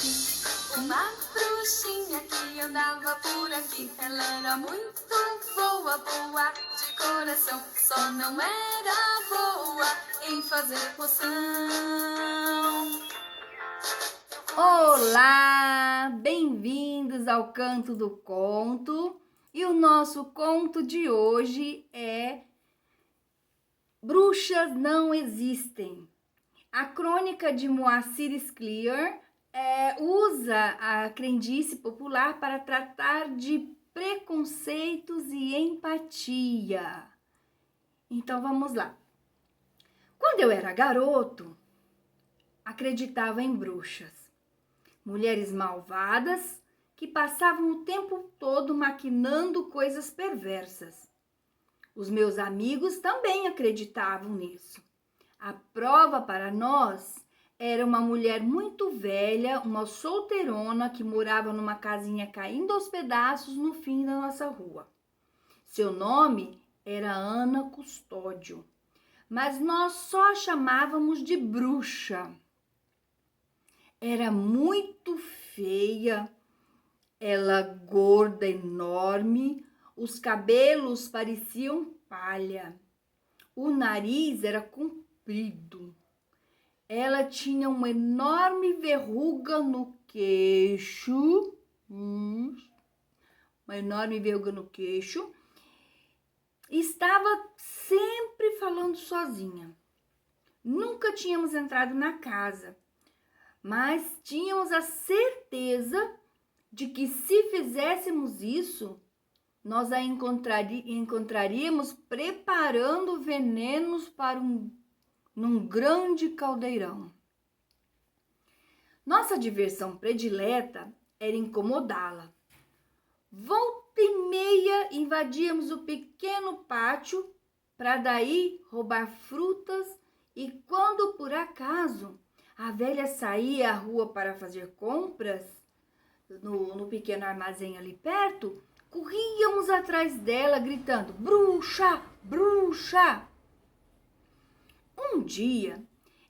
assim. Uma bruxinha que andava por aqui. Ela era muito boa, boa de coração. Só não era boa em fazer poção. Olá, bem-vindos ao Canto do Conto. E o nosso conto de hoje é Bruxas Não Existem. A crônica de Moacir Scliar usa a crendice popular para tratar de preconceitos e empatia. Então vamos lá. Quando eu era garoto, acreditava em bruxas, mulheres malvadas que passavam o tempo todo maquinando coisas perversas. Os meus amigos também acreditavam nisso. A prova para nós era uma mulher muito velha, uma solteirona que morava numa casinha caindo aos pedaços no fim da nossa rua. Seu nome era Ana Custódio, mas nós só a chamávamos de bruxa. Era muito feia, ela gorda, enorme, os cabelos pareciam palha, o nariz era comprido, ela tinha uma enorme verruga no queixo, estava sempre falando sozinha. Nunca tínhamos entrado na casa, mas tínhamos a certeza de que se fizéssemos isso, nós a encontraríamos preparando venenos para num grande caldeirão. Nossa diversão predileta era incomodá-la. Volta e meia invadíamos o pequeno pátio para daí roubar frutas e quando por acaso a velha saía à rua para fazer compras no pequeno armazém ali perto, corríamos atrás dela gritando: bruxa, bruxa! Um dia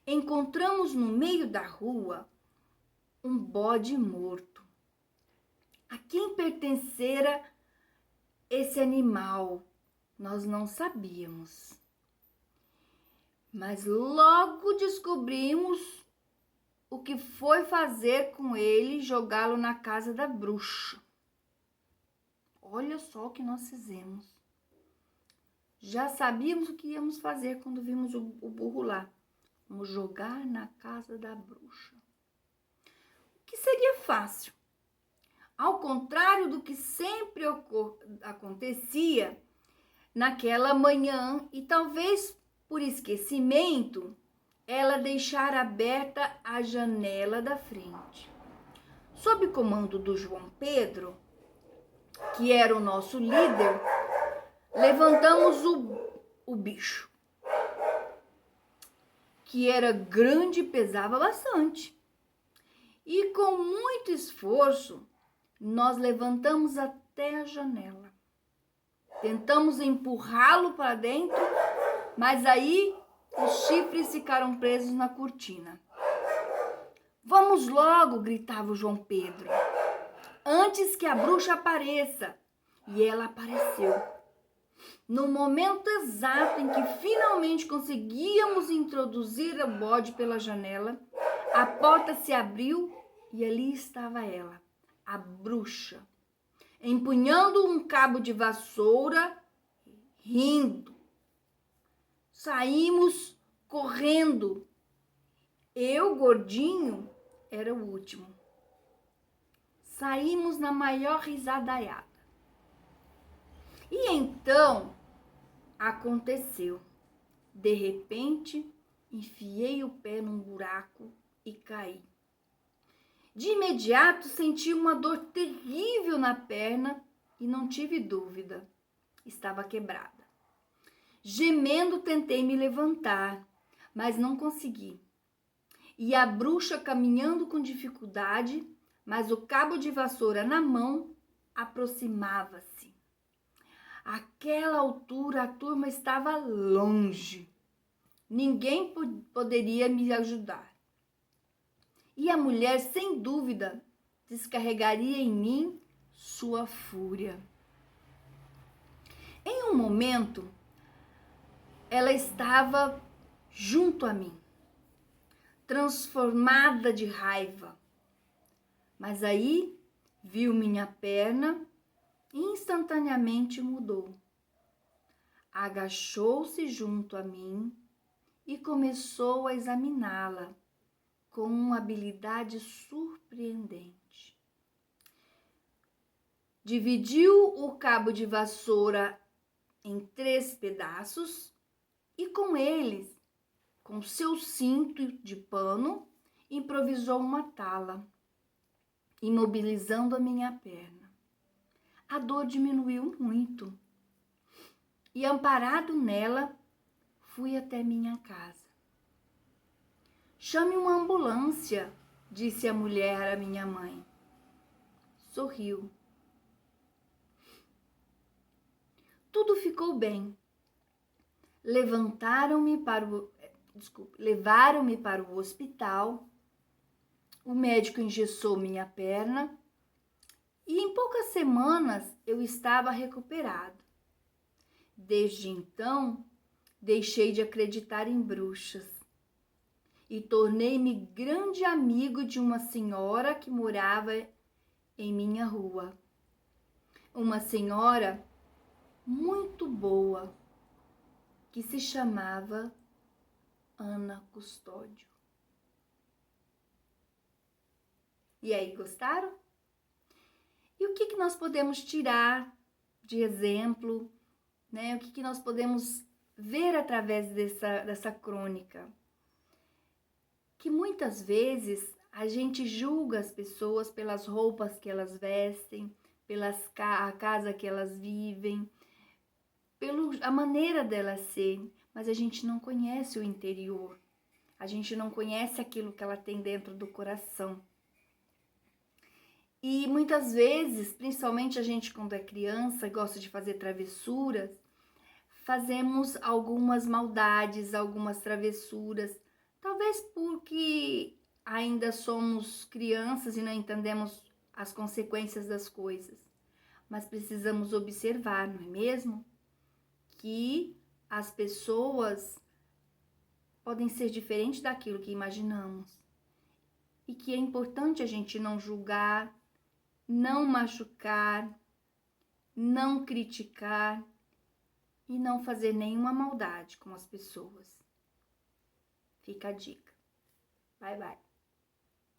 encontramos no meio da rua um bode morto. A quem pertencera esse animal, nós não sabíamos. Mas logo descobrimos o que foi fazer com ele e jogá-lo na casa da bruxa. Olha só o que nós fizemos. Já sabíamos o que íamos fazer quando vimos o burro lá. Vamos jogar na casa da bruxa. O que seria fácil. Ao contrário do que sempre acontecia naquela manhã e talvez por esquecimento, ela deixara aberta a janela da frente. Sob comando do João Pedro, que era o nosso líder, levantamos o bicho, que era grande e pesava bastante. E com muito esforço, nós levantamos até a janela. Tentamos empurrá-lo para dentro, mas aí os chifres ficaram presos na cortina. Vamos logo, gritava o João Pedro, antes que a bruxa apareça. E ela apareceu. No momento exato em que finalmente conseguíamos introduzir o bode pela janela, a porta se abriu e ali estava ela, a bruxa, empunhando um cabo de vassoura, rindo. Saímos correndo. Eu, gordinho, era o último. Saímos na maior risadaiada. E então aconteceu. De repente, enfiei o pé num buraco e caí. De imediato senti uma dor terrível na perna e não tive dúvida. Estava quebrada. Gemendo, tentei me levantar, mas não consegui. E a bruxa caminhando com dificuldade, mas o cabo de vassoura na mão, aproximava-se. Àquela altura, a turma estava longe. Ninguém poderia me ajudar. e a mulher, sem dúvida, descarregaria em mim sua fúria. Em um momento, ela estava junto a mim, transformada de raiva. Mas aí viu minha perna e instantaneamente mudou. Agachou-se junto a mim e começou a examiná-la com uma habilidade surpreendente. Dividiu o cabo de vassoura em 3 pedaços e com eles, com seu cinto de pano, improvisou uma tala, imobilizando a minha perna. A dor diminuiu muito e, amparado nela, fui até minha casa. Chame uma ambulância, disse a mulher à minha mãe. Sorriu. Tudo ficou bem. Levaram-me para o hospital. O médico engessou minha perna e em poucas semanas eu estava recuperado. Desde então, deixei de acreditar em bruxas e tornei-me grande amigo de uma senhora que morava em minha rua. Uma senhora muito boa, que se chamava Ana Custódio. E aí, gostaram? E o que nós podemos tirar de exemplo, né? O que nós podemos ver através dessa crônica? Que muitas vezes a gente julga as pessoas pelas roupas que elas vestem, a casa que elas vivem, pela maneira delas serem, mas a gente não conhece o interior, a gente não conhece aquilo que ela tem dentro do coração. E muitas vezes, principalmente a gente quando é criança, gosta de fazer travessuras, fazemos algumas maldades, algumas travessuras, talvez porque ainda somos crianças e não entendemos as consequências das coisas, mas precisamos observar, não é mesmo? Que as pessoas podem ser diferentes daquilo que imaginamos e que é importante a gente não julgar, não machucar, não criticar e não fazer nenhuma maldade com as pessoas. Fica a dica. Bye, bye.